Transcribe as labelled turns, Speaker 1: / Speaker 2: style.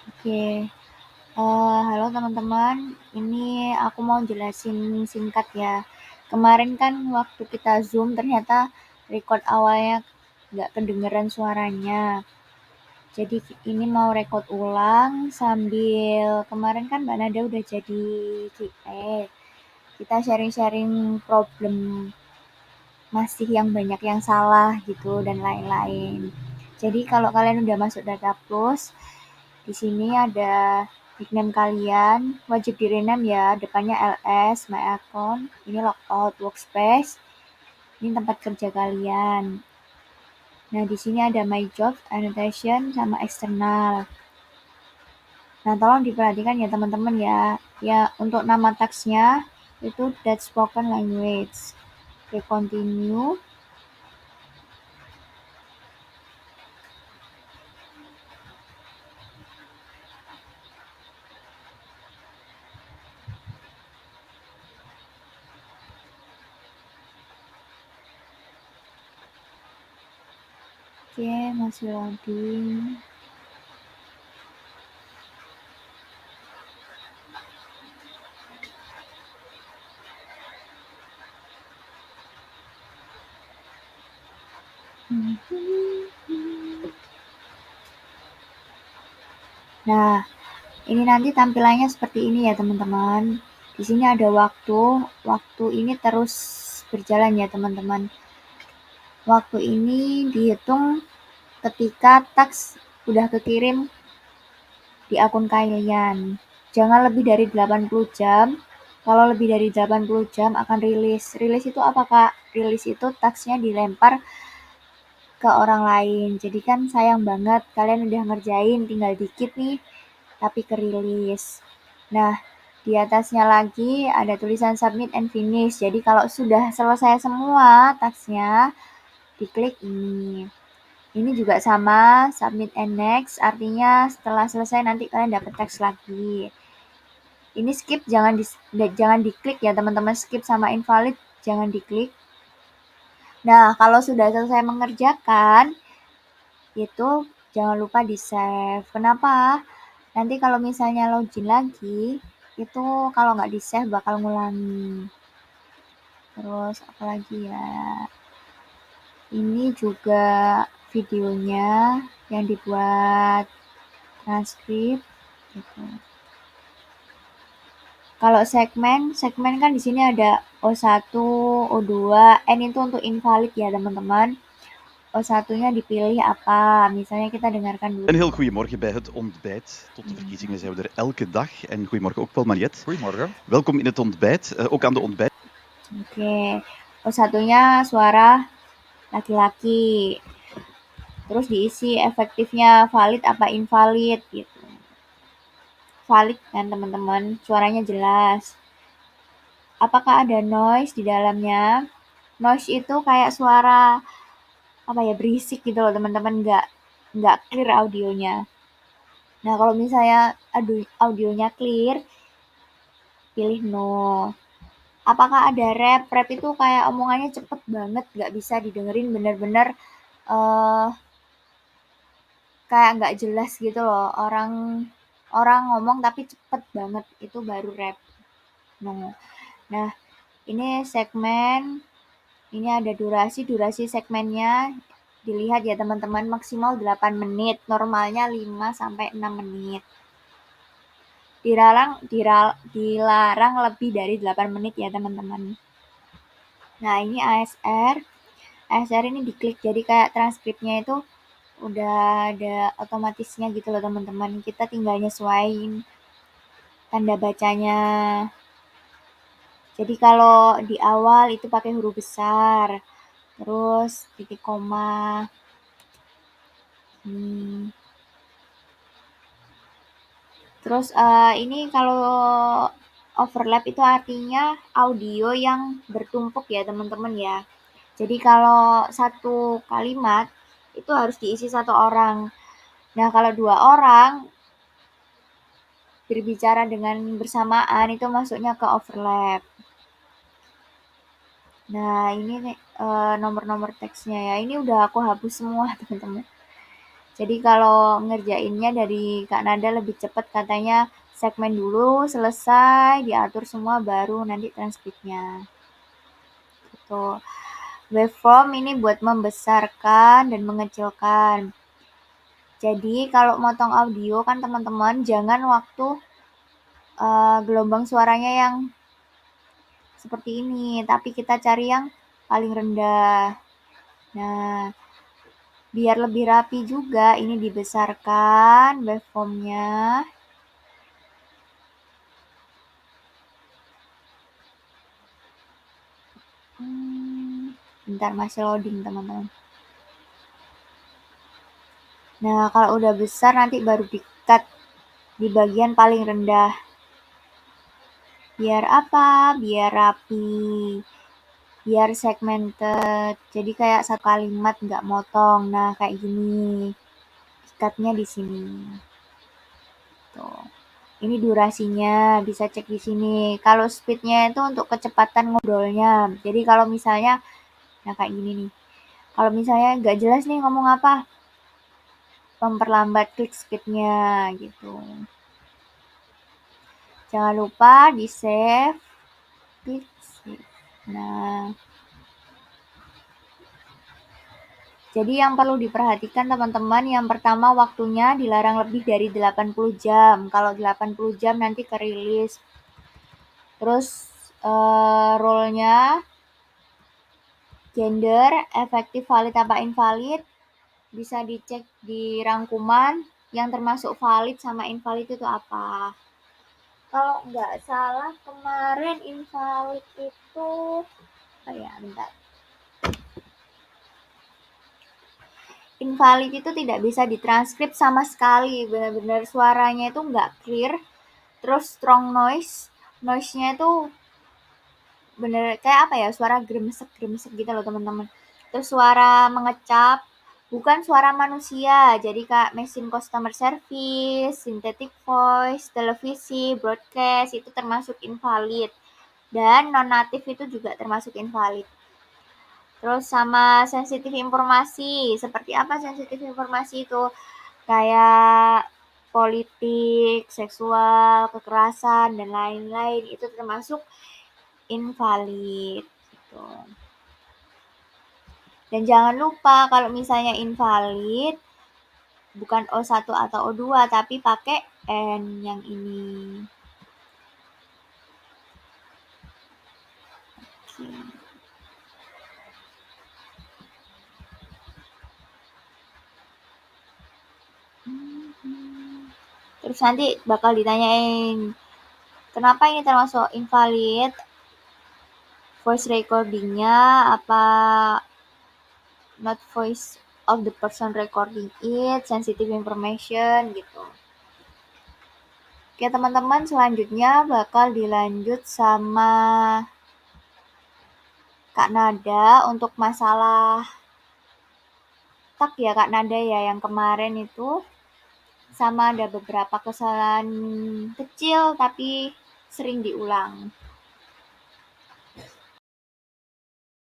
Speaker 1: Oke, halo teman-teman, ini aku mau jelasin singkat ya. Kemarin kan waktu kita Zoom ternyata record awalnya nggak kedengeran suaranya. Jadi ini mau record ulang sambil kemarin kan Mbak Nada udah jadi QA. Kita sharing-sharing problem masih yang banyak yang salah gitu dan lain-lain. Jadi kalau kalian udah masuk Data Plus, di sini ada nickname kalian, wajib di-rename ya, depannya ls, my account, ini logout, workspace, ini tempat kerja kalian. Nah, di sini ada my job, annotation, sama eksternal. Nah, tolong diperhatikan ya teman-teman ya. Ya, untuk nama tagsnya itu that spoken language. Oke, continue. Oke, masih loading. Nah, ini nanti tampilannya seperti ini ya teman-teman. Di sini ada waktu ini terus berjalan ya teman-teman. Waktu ini dihitung ketika taks udah kekirim di akun kalian. Jangan lebih dari 80 jam. Kalau lebih dari 80 jam akan rilis. Rilis itu apa Kak? Rilis itu taksnya dilempar ke orang lain. Jadi kan sayang banget kalian udah ngerjain tinggal dikit nih tapi kerilis. Nah, di atasnya lagi ada tulisan submit and finish. Jadi kalau sudah selesai semua tasknya, diklik ini. Ini juga sama, submit and next, artinya setelah selesai nanti kalian dapat teks lagi. Ini skip jangan diklik ya teman-teman, skip sama invalid jangan diklik. Nah, kalau sudah selesai mengerjakan, itu jangan lupa di save. Kenapa? Nanti kalau misalnya login lagi, itu kalau nggak di save bakal ngulangi. Terus apalagi ya? Ini juga videonya yang dibuat transkrip gitu. Kalau segmen kan di sini ada O1, O2, N itu untuk invalid ya teman-teman. O1-nya dipilih apa? Misalnya kita dengarkan dulu.
Speaker 2: Een heel goedemorgen bij het ontbijt. Tot de verkiezingen zijn we er elke dag. En goedemorgen ook wel, Mariette.
Speaker 3: Goedemorgen.
Speaker 2: Welkom in het ontbijt. Ook aan de ontbijt.
Speaker 1: Oke, O1-nya suara laki-laki. Terus diisi efektifnya valid apa invalid gitu. Valid kan teman-teman, suaranya jelas. Apakah ada noise di dalamnya? Noise itu kayak suara apa ya, berisik gitu loh teman-teman, nggak clear audionya. Nah, kalau misalnya audionya clear, pilih no. Apakah ada rap? Rap itu kayak omongannya cepet banget, nggak bisa didengerin bener-bener kayak nggak jelas gitu loh. Orang ngomong tapi cepet banget, itu baru rap. No. Nah, ini segmen, ini ada durasi segmennya. Dilihat ya teman-teman, maksimal 8 menit, normalnya 5 sampai 6 menit. Dilarang lebih dari 8 menit ya teman-teman. Nah, ini ASR. ASR ini diklik, jadi kayak transkripnya itu udah ada otomatisnya gitu loh teman-teman. Kita tinggal nyesuaiin tanda bacanya. Jadi kalau di awal itu pakai huruf besar, terus titik koma. Terus ini kalau overlap itu artinya audio yang bertumpuk ya teman-teman ya. Jadi kalau satu kalimat itu harus diisi satu orang. Nah, kalau 2 orang berbicara dengan bersamaan itu masuknya ke overlap. Nah, ini nomor-nomor teksnya ya. Ini udah aku hapus semua teman-teman. Jadi kalau ngerjainnya dari Kak Nada lebih cepat, katanya segmen dulu, selesai, diatur semua, baru nanti transkripnya. Gitu. Waveform ini buat membesarkan dan mengecilkan. Jadi kalau motong audio kan teman-teman jangan waktu gelombang suaranya yang seperti ini, tapi kita cari yang paling rendah. Nah, biar lebih rapi juga, ini dibesarkan waveformnya. Bentar, masih loading teman-teman. Nah, kalau udah besar nanti baru di-cut di bagian paling rendah. Biar apa? Biar rapi. Biar segmented. Jadi kayak satu kalimat nggak motong. Nah, kayak gini. Cut-nya di sini. Tuh. Ini durasinya, bisa cek di sini. Kalau speed-nya itu untuk kecepatan ngobrolnya. Jadi kalau misalnya, nah kayak gini nih. Kalau misalnya nggak jelas nih ngomong apa, memperlambat klik speed-nya gitu. Jangan lupa di save, klik save. Nah, jadi yang perlu diperhatikan teman-teman, yang pertama waktunya dilarang lebih dari 80 jam. Kalau 80 jam nanti kerilis. Terus role-nya, gender, efektif valid apa invalid, bisa dicek di rangkuman yang termasuk valid sama invalid itu apa. Kalau nggak salah kemarin invalid itu, bentar. Invalid itu tidak bisa ditranskrip sama sekali, benar-benar suaranya itu nggak clear, terus strong noise-nya itu bener kayak apa ya, suara gremesek gitu loh teman-teman. Terus suara mengecap, bukan suara manusia, jadi kayak mesin customer service, synthetic voice, televisi, broadcast, itu termasuk invalid. Dan non-native itu juga termasuk invalid. Terus sama sensitif informasi, seperti apa sensitif informasi itu? Kayak politik, seksual, kekerasan, dan lain-lain, itu termasuk invalid gitu. Dan jangan lupa kalau misalnya invalid bukan O1 atau O2 tapi pakai N yang ini. Oke. Terus nanti bakal ditanyain kenapa ini termasuk invalid, voice recordingnya apa not voice of the person recording it, sensitive information gitu. Oke teman-teman, selanjutnya bakal dilanjut sama Kak Nada untuk masalah tak ya Kak Nada ya, yang kemarin itu sama ada beberapa kesalahan kecil tapi sering diulang.